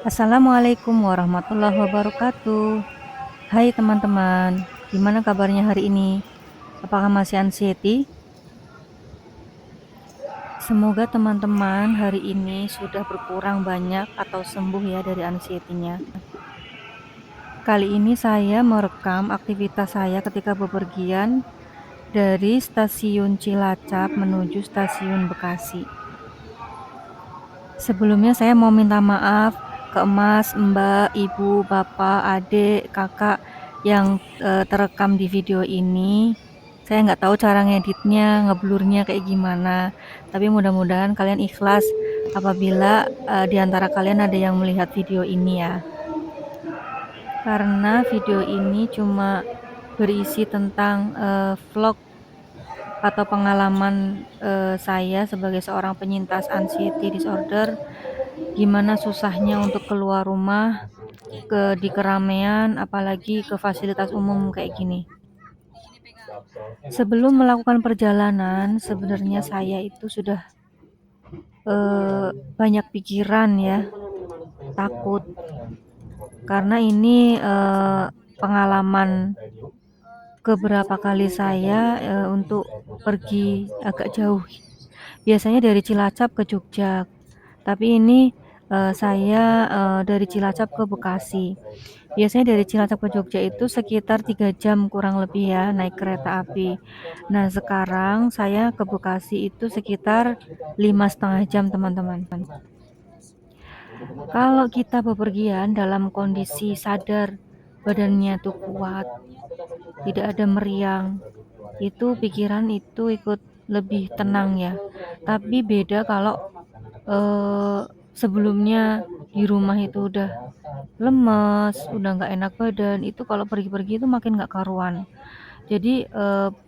Assalamualaikum warahmatullahi wabarakatuh. Hai teman-teman, gimana kabarnya hari ini? Apakah masih anxiety? Semoga teman-teman hari ini sudah berkurang banyak atau sembuh ya dari anxiety-nya. Kali ini saya merekam aktivitas saya ketika bepergian dari stasiun Cilacap menuju stasiun Bekasi. Sebelumnya saya mau minta maaf ke Mas, Mbak, Ibu, Bapak, adik, kakak yang terekam di video ini. Saya nggak tahu cara ngeditnya, ngeblurnya kayak gimana. Tapi mudah-mudahan kalian ikhlas apabila di antara kalian ada yang melihat video ini ya. Karena video ini cuma berisi tentang vlog atau pengalaman saya sebagai seorang penyintas anxiety disorder, gimana susahnya untuk keluar rumah di keramaian, apalagi ke fasilitas umum kayak gini. Sebelum melakukan perjalanan, sebenarnya saya itu sudah banyak pikiran ya, takut, karena ini pengalaman keberapa kali saya untuk pergi agak jauh. Biasanya dari Cilacap ke Jogja, tapi ini saya dari Cilacap ke Bekasi. Biasanya dari Cilacap ke Jogja itu sekitar 3 jam kurang lebih ya, naik kereta api. Nah, sekarang saya ke Bekasi itu sekitar 5,5 jam, teman-teman. Kalau kita bepergian dalam kondisi sadar, badannya tuh kuat, tidak ada meriang, itu pikiran itu ikut lebih tenang ya. Tapi beda kalau sebelumnya di rumah itu udah lemes, udah nggak enak badan, itu kalau pergi-pergi itu makin nggak karuan. Jadi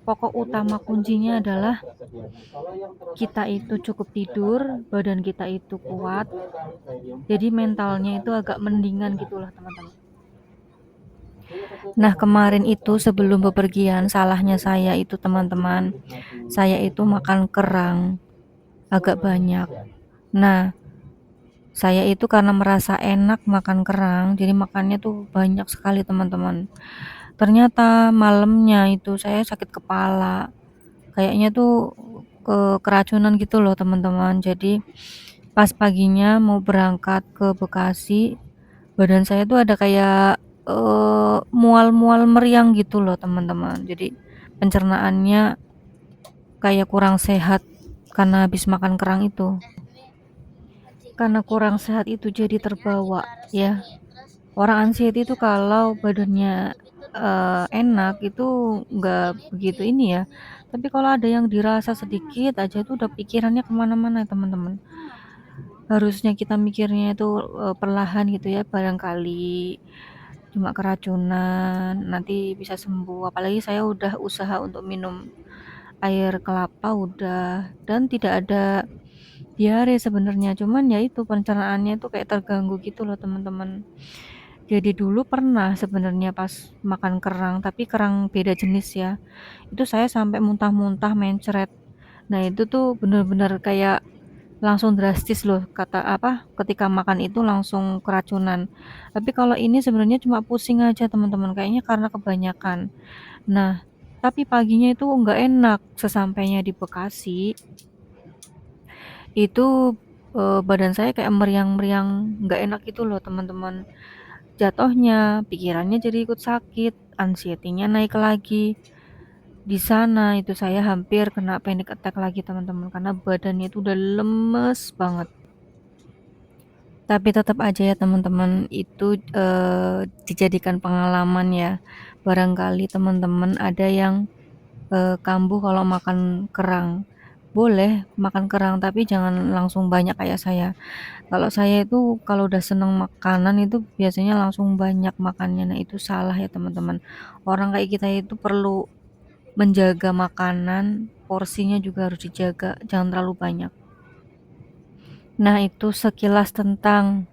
pokok utama kuncinya adalah kita itu cukup tidur, badan kita itu kuat, jadi mentalnya itu agak mendingan gitulah teman-teman. Nah, kemarin itu sebelum bepergian, salahnya saya itu teman-teman, saya itu makan kerang agak banyak. Nah, saya itu karena merasa enak makan kerang, jadi makannya tuh banyak sekali teman-teman. Ternyata malamnya itu saya sakit kepala, kayaknya tuh keracunan gitu loh teman-teman. Jadi pas paginya mau berangkat ke Bekasi, badan saya tuh ada kayak mual-mual meriang gitu loh teman-teman. Jadi pencernaannya kayak kurang sehat karena habis makan kerang itu. Karena kurang sehat itu jadi terbawa ya. Orang anxiety itu kalau badannya enak itu nggak begitu ini ya. Tapi kalau ada yang dirasa sedikit aja itu udah pikirannya kemana-mana teman-teman. Harusnya kita mikirnya itu perlahan gitu ya, barangkali cuma keracunan, nanti bisa sembuh. Apalagi saya udah usaha untuk minum air kelapa udah, dan tidak ada diare sebenarnya, cuman ya itu pencernaannya itu kayak terganggu gitu loh teman-teman. Jadi dulu pernah sebenarnya pas makan kerang, tapi kerang beda jenis ya. Itu saya sampai muntah-muntah mencret. Nah, itu tuh bener-bener kayak langsung drastis loh kata apa ketika makan itu langsung keracunan. Tapi kalau ini sebenarnya cuma pusing aja teman-teman, kayaknya karena kebanyakan. Nah, tapi paginya itu nggak enak sesampainya di Bekasi. Itu badan saya kayak meriang-meriang nggak enak gitu loh teman-teman. Jatuhnya pikirannya jadi ikut sakit, anxiety-nya naik lagi. Di sana itu saya hampir kena panic attack lagi teman-teman, karena badannya itu udah lemes banget. Tapi tetap aja ya teman-teman, itu dijadikan pengalaman ya. Barangkali teman-teman ada yang kambuh kalau makan kerang. Boleh makan kerang, tapi jangan langsung banyak kayak saya. Kalau saya itu kalau udah seneng makanan itu biasanya langsung banyak makannya. Nah, itu salah ya teman-teman. Orang kayak kita itu perlu menjaga makanan, porsinya juga harus dijaga, jangan terlalu banyak. Nah, itu sekilas tentang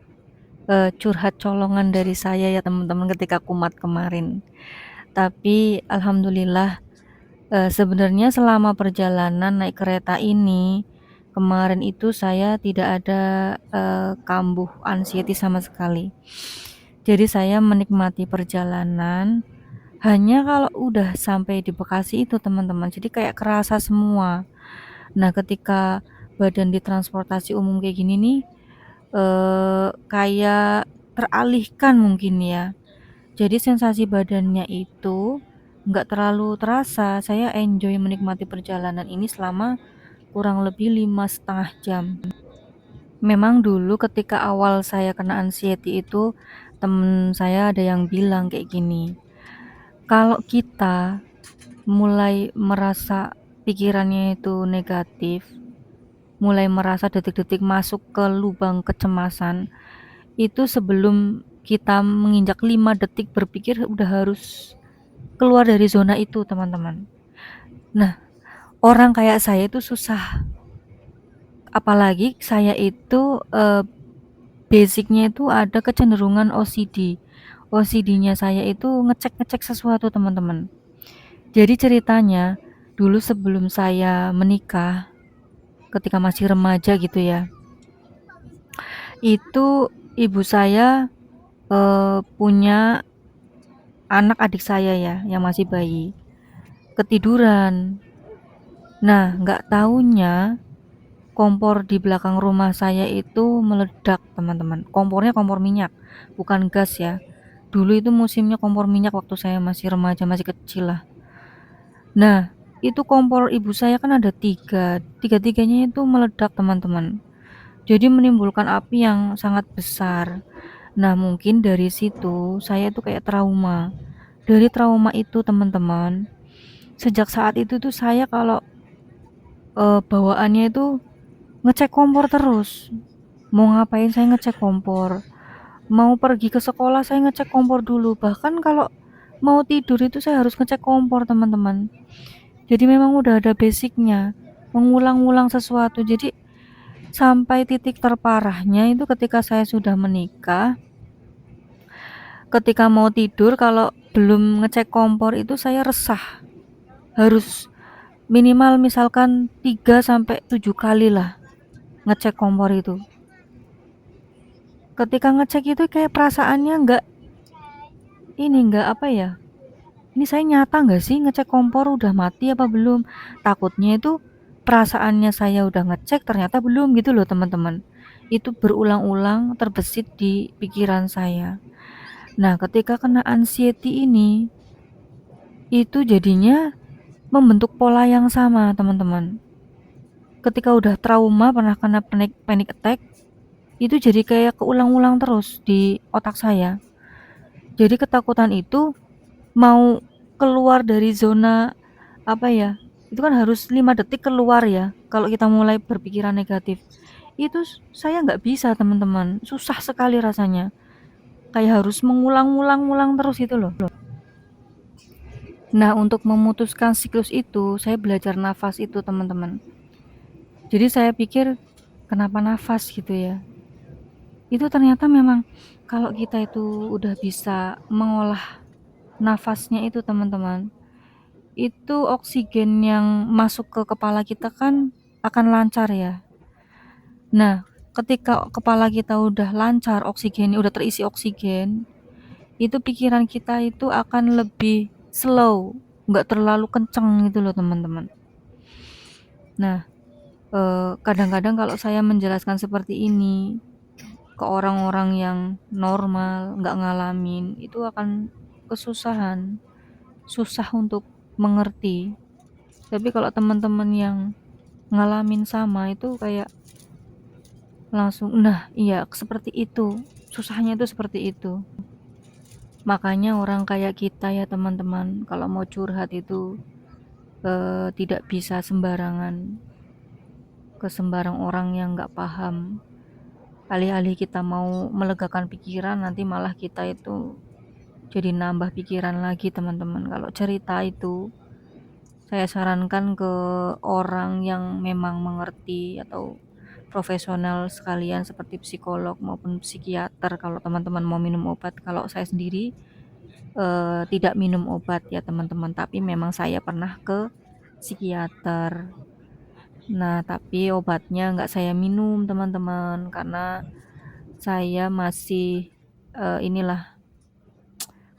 curhat colongan dari saya ya teman-teman ketika kumat kemarin. Tapi alhamdulillah sebenarnya selama perjalanan naik kereta ini Kemarin itu saya tidak ada kambuh anxiety sama sekali. Jadi saya menikmati perjalanan hanya kalau udah sampai di Bekasi itu teman-teman. Jadi kayak kerasa semua. Nah, ketika badan di transportasi umum kayak gini nih, kayak teralihkan mungkin ya. Jadi sensasi badannya itu nggak terlalu terasa. Saya enjoy menikmati perjalanan ini selama kurang lebih 5,5 jam. Memang dulu ketika awal saya kena anxiety itu, temen saya ada yang bilang kayak gini, kalau kita mulai merasa pikirannya itu negatif, mulai merasa detik-detik masuk ke lubang kecemasan, itu sebelum kita menginjak 5 detik berpikir udah harus keluar dari zona itu, teman-teman. Nah, orang kayak saya itu susah. Apalagi saya itu basicnya itu ada kecenderungan OCD. OCD-nya saya itu ngecek-ngecek sesuatu, teman-teman. Jadi ceritanya, dulu sebelum saya menikah, ketika masih remaja gitu ya, itu ibu saya punya anak adik saya ya, yang masih bayi, ketiduran. Nah, nggak taunya kompor di belakang rumah saya itu meledak, teman-teman. Kompornya kompor minyak, bukan gas ya. Dulu itu musimnya kompor minyak waktu saya masih remaja, masih kecil lah. Nah, itu kompor ibu saya kan ada tiga. Tiga-tiganya itu meledak, teman-teman. Jadi menimbulkan api yang sangat besar. Nah, mungkin dari situ saya tuh kayak trauma. Dari trauma itu, teman-teman, sejak saat itu tuh saya kalau bawaannya itu ngecek kompor terus. Mau ngapain saya ngecek kompor. Mau pergi ke sekolah saya ngecek kompor dulu. Bahkan kalau mau tidur itu saya harus ngecek kompor, teman-teman. Jadi memang udah ada basicnya. Mengulang-ulang sesuatu. Jadi sampai titik terparahnya itu ketika saya sudah menikah. Ketika mau tidur kalau belum ngecek kompor itu saya resah. Harus minimal misalkan 3 sampai 7 kali lah ngecek kompor itu. Ketika ngecek itu kayak perasaannya nggak apa ya, ini saya nyata nggak sih ngecek kompor udah mati apa belum. Takutnya itu perasaannya saya udah ngecek ternyata belum gitu loh, teman-teman. Itu berulang-ulang terbesit di pikiran saya. Nah, ketika kena anxiety ini itu jadinya membentuk pola yang sama, teman-teman. Ketika udah trauma pernah kena panic attack, itu jadi kayak keulang-ulang terus di otak saya. Jadi ketakutan itu mau keluar dari zona apa ya? Itu kan harus 5 detik keluar ya. Kalau kita mulai berpikiran negatif. Itu saya nggak bisa, teman-teman. Susah sekali rasanya. Kayak harus mengulang-ulang terus itu loh. Nah, untuk memutuskan siklus itu, saya belajar nafas itu, teman-teman. Jadi saya pikir kenapa nafas gitu ya. Itu ternyata memang kalau kita itu udah bisa mengolah nafasnya itu, teman-teman, itu oksigen yang masuk ke kepala kita kan akan lancar ya. Nah, ketika kepala kita udah lancar, oksigennya udah terisi oksigen, itu pikiran kita itu akan lebih slow, nggak terlalu kenceng gitu loh, teman-teman. Nah, kadang-kadang kalau saya menjelaskan seperti ini ke orang-orang yang normal, nggak ngalamin, itu akan kesusahan, susah untuk mengerti. Tapi kalau teman-teman yang ngalamin sama itu kayak langsung, nah iya seperti itu, susahnya itu seperti itu. Makanya orang kayak kita ya teman-teman, kalau mau curhat itu tidak bisa sembarangan ke sembarang orang yang nggak paham. Alih-alih kita mau melegakan pikiran, nanti malah kita itu jadi nambah pikiran lagi, teman-teman. Kalau cerita itu saya sarankan ke orang yang memang mengerti atau profesional sekalian seperti psikolog maupun psikiater kalau teman-teman mau minum obat. Kalau saya sendiri tidak minum obat ya teman-teman, tapi memang saya pernah ke psikiater. Nah, tapi obatnya nggak saya minum, teman-teman, karena saya masih inilah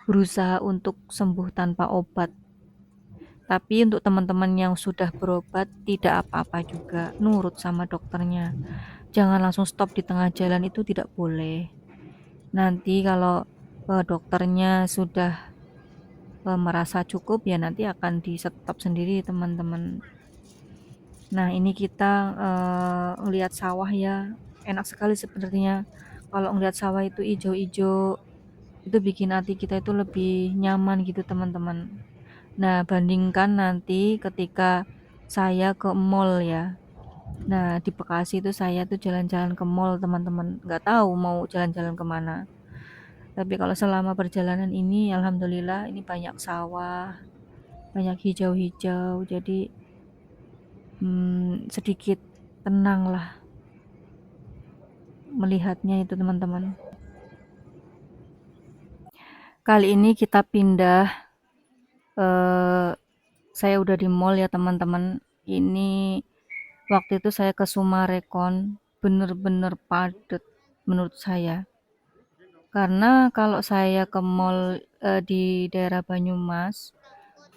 berusaha untuk sembuh tanpa obat. Tapi untuk teman-teman yang sudah berobat, tidak apa-apa juga, nurut sama dokternya. Jangan langsung stop di tengah jalan, itu tidak boleh. Nanti kalau dokternya sudah merasa cukup, ya nanti akan di stop sendiri, teman-teman. Nah, ini kita ngelihat sawah ya, enak sekali sebenarnya. Kalau ngelihat sawah itu ijo-ijo, itu bikin hati kita itu lebih nyaman gitu, teman-teman. Nah, bandingkan nanti ketika saya ke mall ya. Nah, di Bekasi itu saya tuh jalan-jalan ke mall, teman-teman. Nggak tahu mau jalan-jalan kemana. Tapi kalau selama perjalanan ini, alhamdulillah ini banyak sawah, banyak hijau-hijau. Jadi sedikit tenang lah melihatnya itu, teman-teman. Kali ini kita pindah, eh, saya udah di mall ya, teman-teman. Ini waktu itu saya ke Sumarekon, bener-bener padet menurut saya. Karena kalau saya ke mall di daerah Banyumas,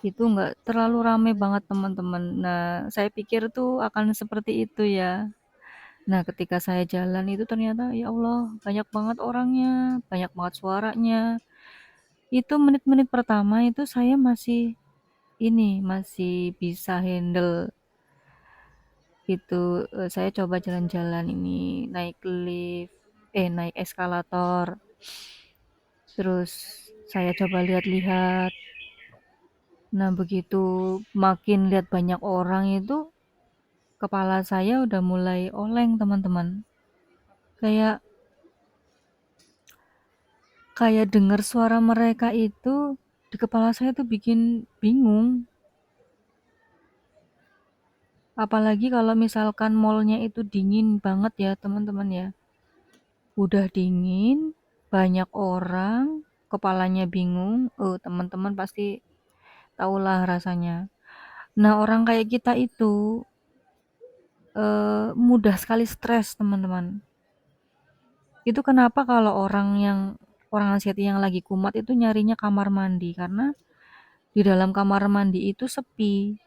itu nggak terlalu ramai banget, teman-teman. Nah, saya pikir tuh akan seperti itu ya. Nah, ketika saya jalan itu ternyata ya Allah, banyak banget orangnya, banyak banget suaranya. Itu menit-menit pertama itu saya masih bisa handle itu. Saya coba jalan-jalan ini, naik lift, naik eskalator. Terus saya coba lihat-lihat. Nah, begitu makin lihat banyak orang itu, kepala saya udah mulai oleng, teman-teman. Kayak kayak dengar suara mereka itu di kepala saya tuh bikin bingung. Apalagi kalau misalkan mallnya itu dingin banget ya, teman-teman ya. Udah dingin, banyak orang, kepalanya bingung. Teman-teman pasti tahulah rasanya. Nah, orang kayak kita itu mudah sekali stres, teman-teman. Itu kenapa kalau orang anxiety yang lagi kumat itu nyarinya kamar mandi, karena di dalam kamar mandi itu sepi.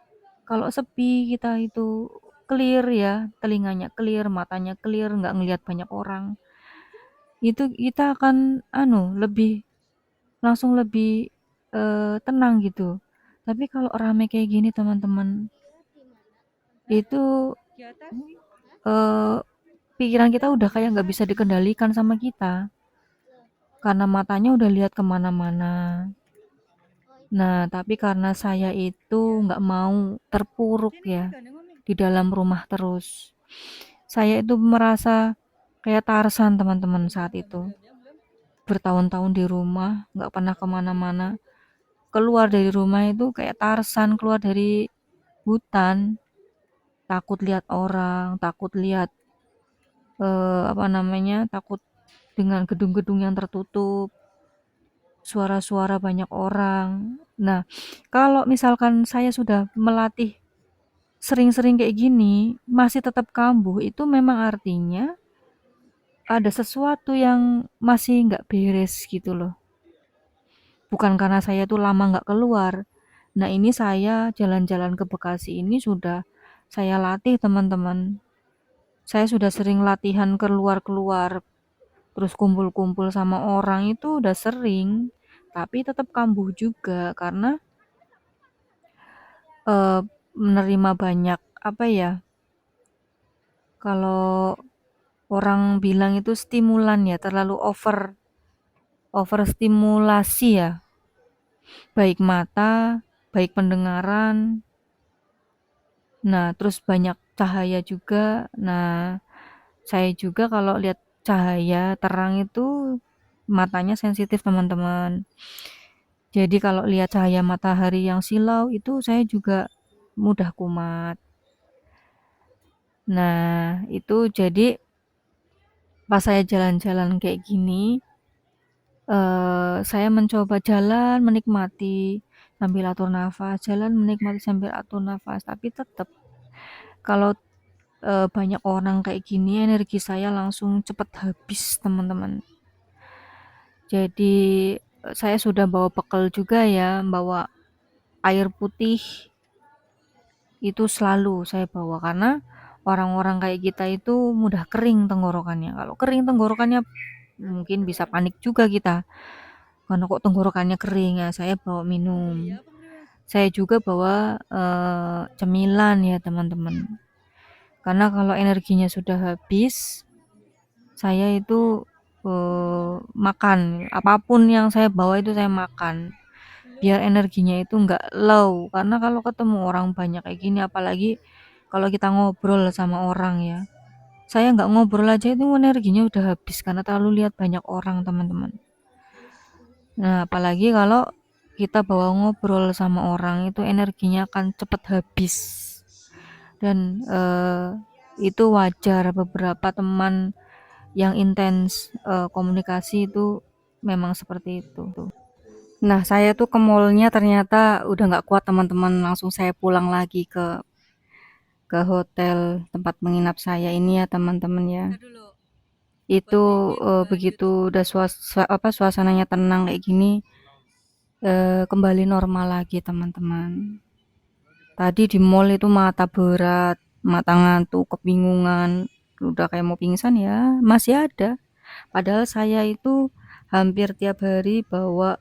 Kalau sepi kita itu clear ya, telinganya clear, matanya clear, nggak ngelihat banyak orang. Itu kita akan langsung lebih tenang gitu. Tapi kalau rame kayak gini, teman-teman, itu eh, pikiran kita udah kayak nggak bisa dikendalikan sama kita. Karena matanya udah lihat kemana-mana. Nah, tapi karena saya itu nggak mau terpuruk ya di dalam rumah terus. Saya itu merasa kayak Tarsan, teman-teman, saat itu. Bertahun-tahun di rumah, nggak pernah kemana-mana. Keluar dari rumah itu kayak Tarsan, keluar dari hutan. Takut lihat orang, takut lihat, apa namanya, takut dengan gedung-gedung yang tertutup, suara-suara banyak orang. Nah, kalau misalkan saya sudah melatih sering-sering kayak gini, masih tetap kambuh, itu memang artinya ada sesuatu yang masih nggak beres gitu loh. Bukan karena saya tuh lama nggak keluar. Nah, ini saya jalan-jalan ke Bekasi ini sudah saya latih, teman-teman. Saya sudah sering latihan keluar-keluar, terus kumpul-kumpul sama orang itu udah sering, tapi tetap kambuh juga karena eh, menerima banyak apa ya? Kalau orang bilang itu stimulan ya, terlalu overstimulasi ya, baik mata, baik pendengaran. Nah, terus banyak cahaya juga. Nah, saya juga kalau lihat cahaya terang itu matanya sensitif, teman-teman. Jadi kalau lihat cahaya matahari yang silau itu saya juga mudah kumat. Nah, itu jadi pas saya jalan-jalan kayak gini, saya mencoba jalan menikmati sambil atur nafas, jalan menikmati sambil atur nafas, tapi tetap kalau banyak orang kayak gini, energi saya langsung cepet habis, teman-teman. Jadi saya sudah bawa bekal juga ya, bawa air putih itu selalu saya bawa karena orang-orang kayak kita itu mudah kering tenggorokannya. Kalau kering tenggorokannya mungkin bisa panik juga kita. Karena kok tenggorokannya kering ya, saya bawa minum. Saya juga bawa cemilan ya, teman-teman. Karena kalau energinya sudah habis, saya itu makan. Apapun yang saya bawa itu saya makan. Biar energinya itu nggak low. Karena kalau ketemu orang banyak kayak gini, apalagi kalau kita ngobrol sama orang ya. Saya nggak ngobrol aja itu energinya udah habis karena terlalu lihat banyak orang, teman-teman. Nah, apalagi kalau kita bawa ngobrol sama orang itu energinya akan cepet habis. Dan itu wajar, beberapa teman yang intens komunikasi itu memang seperti itu. Nah, saya tuh ke mallnya ternyata udah nggak kuat, teman-teman. Langsung saya pulang lagi ke hotel tempat menginap saya ini ya, teman-teman ya. Itu begitu udah suasananya tenang kayak gini, kembali normal lagi, teman-teman. Tadi di mall itu mata berat, mata ngantuk, kebingungan, udah kayak mau pingsan ya, masih ada. Padahal saya itu hampir tiap hari bawa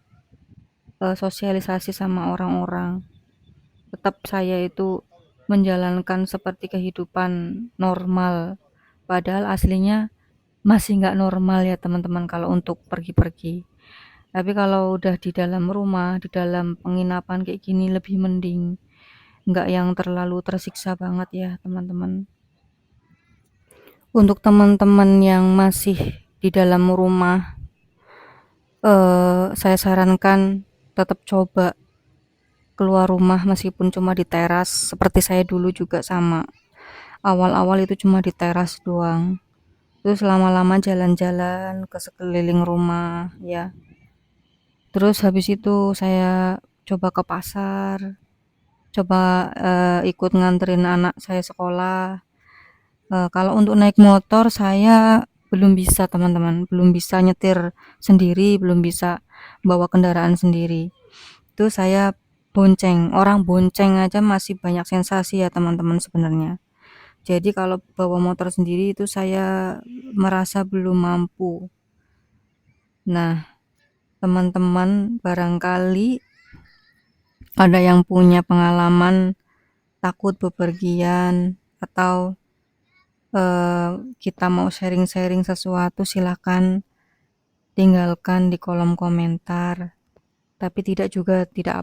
sosialisasi sama orang-orang. Tetap saya itu menjalankan seperti kehidupan normal. Padahal aslinya masih nggak normal ya, teman-teman, kalau untuk pergi-pergi. Tapi kalau udah di dalam rumah, di dalam penginapan kayak gini lebih mending. Nggak yang terlalu tersiksa banget ya, teman-teman. Untuk teman-teman yang masih di dalam rumah, saya sarankan tetap coba keluar rumah meskipun cuma di teras. Seperti saya dulu juga sama. Awal-awal itu cuma di teras doang. Terus lama-lama jalan-jalan ke sekeliling rumah ya. Terus habis itu saya coba ke pasar, coba ikut nganterin anak saya sekolah. Kalau untuk naik motor saya belum bisa, teman-teman, belum bisa nyetir sendiri, belum bisa bawa kendaraan sendiri. Itu saya bonceng, orang bonceng aja masih banyak sensasi ya, teman-teman, sebenarnya. Jadi kalau bawa motor sendiri itu saya merasa belum mampu. Nah, teman-teman barangkali ada yang punya pengalaman takut bepergian atau kita mau sharing-sharing sesuatu, silakan tinggalkan di kolom komentar. Tapi tidak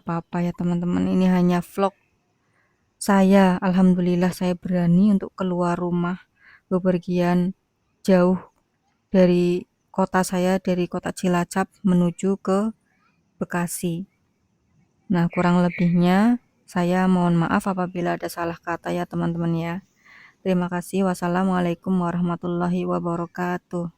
apa-apa ya, teman-teman. Ini hanya vlog saya. Alhamdulillah saya berani untuk keluar rumah, bepergian jauh dari kota saya, dari kota Cilacap menuju ke Bekasi. Nah, kurang lebihnya saya mohon maaf apabila ada salah kata ya, teman-teman ya. Terima kasih. Wassalamualaikum warahmatullahi wabarakatuh.